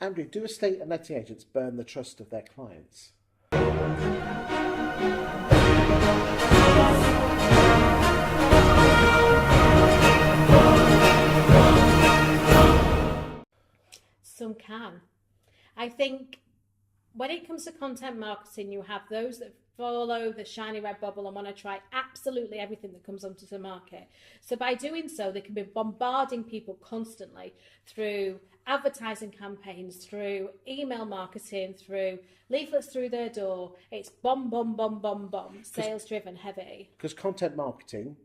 Andrew, do estate and letting agents burn the trust of their clients? Some can. I think when it comes to content marketing, you have those that follow the shiny red bubble and want to try absolutely everything that comes onto the market. So by doing so, they can be bombarding people constantly through advertising campaigns, through email marketing, through leaflets through their door. It's bomb, bomb, bomb, bomb, bomb, sales driven, heavy. Because content marketing,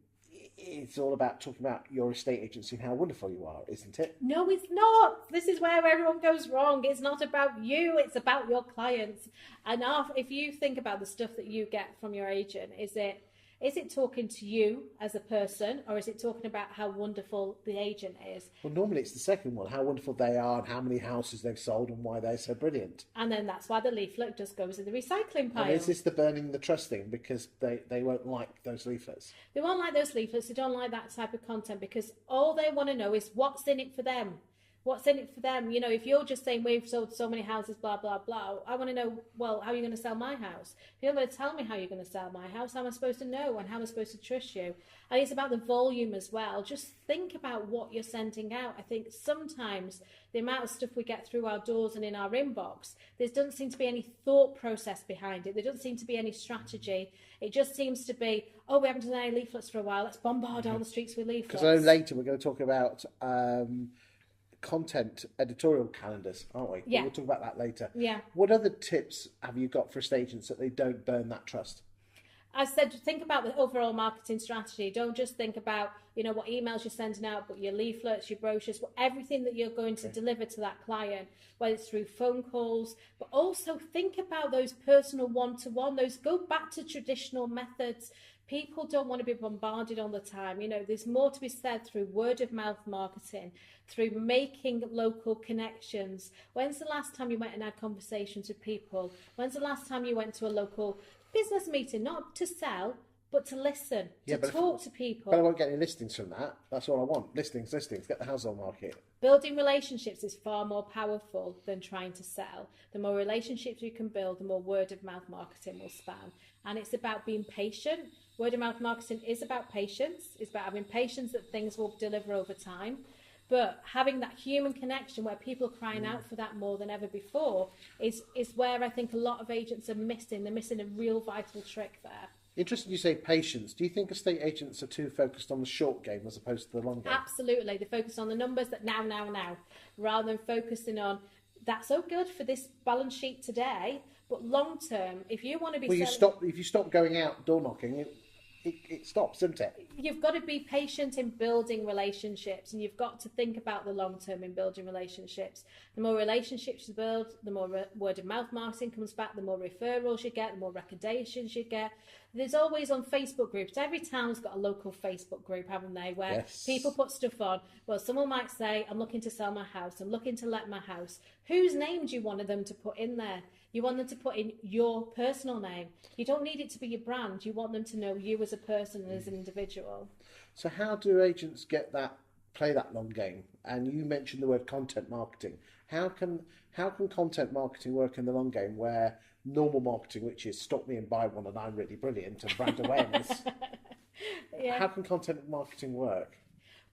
it's all about talking about your estate agency and how wonderful you are, isn't it? No, it's not. This is where everyone goes wrong. It's not about you. It's about your clients. And if you think about the stuff that you get from your agent, is it talking to you as a person, or is it talking about how wonderful the agent is? Well, normally it's the second one, how wonderful they are and how many houses they've sold and why they're so brilliant. And then that's why the leaflet just goes in the recycling pile. And is this the burning the trust thing? Because they won't like those leaflets. They won't like those leaflets. They don't like that type of content because all they want to know is what's in it for them. What's in it for them? You know, if you're just saying we've sold so many houses, blah, blah, blah, I want to know, well, how are you going to sell my house? If you're not going to tell me how you're going to sell my house, how am I supposed to know and how am I supposed to trust you? And it's about the volume as well. Just think about what you're sending out. I think sometimes the amount of stuff we get through our doors and in our inbox, there doesn't seem to be any thought process behind it. There doesn't seem to be any strategy. It just seems to be, oh, we haven't done any leaflets for a while. Let's bombard all the streets with leaflets. Because I know later we're going to talk about content editorial calendars, aren't we? Yeah. We'll talk about that later. Yeah. What other tips have you got for estate agents that they don't burn that trust? I said, think about the overall marketing strategy. Don't just think about, you know, what emails you're sending out, but your leaflets, your brochures, everything that you're going to deliver to that client, whether it's through phone calls, but also think about those personal one-to-one, go back to traditional methods. People don't want to be bombarded all the time. You know, there's more to be said through word of mouth marketing, through making local connections. When's the last time you went and had conversations with people? When's the last time you went to a local business meeting, not to sell, but to listen, to talk to people? But I won't get any listings from that. That's all I want. Listings, get the house on market. Building relationships is far more powerful than trying to sell. The more relationships you can build, the more word of mouth marketing will span. And it's about being patient. Word of mouth marketing is about patience. It's about having patience that things will deliver over time. But having that human connection where people are crying out for that more than ever before is where I think a lot of agents are missing. They're missing a real vital trick there. Interesting you say patience. Do you think estate agents are too focused on the short game as opposed to the long game? Absolutely. They focus on the numbers that now, rather than focusing on that's so good for this balance sheet today, but long term, if you want to be if you stop going out door knocking, it stops, doesn't it? You've got to be patient in building relationships, and you've got to think about the long term in building relationships. The more relationships you build, the more word of mouth marketing comes back, the more referrals you get, the more recommendations you get. There's always on Facebook groups, every town's got a local Facebook group, haven't they, where people put stuff on. Well, someone might say, I'm looking to sell my house, I'm looking to let my house. Whose name do you want them to put in there? You want them to put in your personal name. You don't need it to be your brand. You want them to know you as a person and as an individual. So how do agents play that long game? And you mentioned the word content marketing. How can content marketing work in the long game where normal marketing, which is stop me and buy one and I'm really brilliant and brand awareness, how can content marketing work?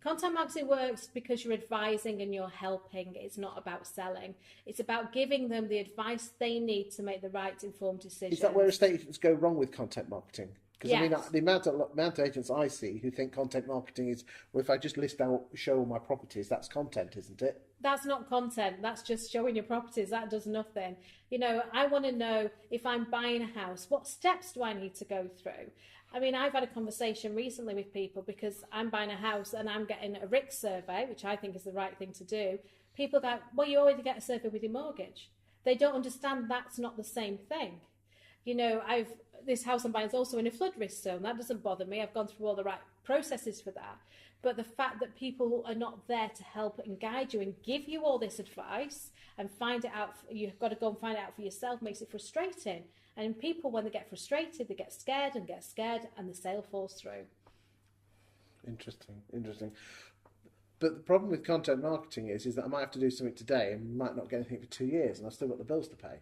Content marketing works because you're advising and you're helping. It's not about selling. It's about giving them the advice they need to make the right informed decision. Is that where estate agents go wrong with content marketing? Because yes. I mean, the amount of agents I see who think content marketing is, well, if I just show all my properties, that's content, isn't it? That's not content. That's just showing your properties. That does nothing. You know, I want to know if I'm buying a house, what steps do I need to go through? I mean, I've had a conversation recently with people because I'm buying a house and I'm getting a RIC survey, which I think is the right thing to do. People go, well, you already get a survey with your mortgage. They don't understand that's not the same thing. You know, this house I'm buying is also in a flood risk zone. That doesn't bother me. I've gone through all the right processes for that. But the fact that people are not there to help and guide you and give you all this advice and find it out, you've got to go and find it out for yourself, makes it frustrating. And people, when they get frustrated, they get scared, and the sale falls through. Interesting. But the problem with content marketing is that I might have to do something today and might not get anything for 2 years, and I've still got the bills to pay.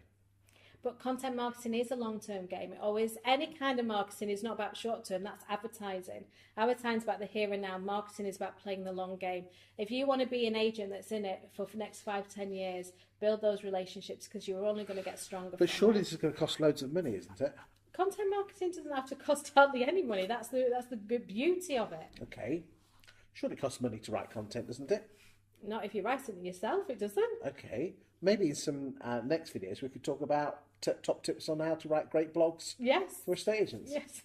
But content marketing is a long-term game. It always, any kind of marketing is not about short-term. That's advertising. Advertising is about the here and now. Marketing is about playing the long game. If you want to be an agent that's in it for the next 5, 10 years, build those relationships because you're only going to get stronger. But surely this is going to cost loads of money, isn't it? Content marketing doesn't have to cost hardly any money. That's the good beauty of it. Okay. Surely it costs money to write content, doesn't it? Not if you write it yourself, it doesn't. Okay. Maybe in some next videos we could talk about top tips on how to write great blogs Yes. for estate agents. Yes.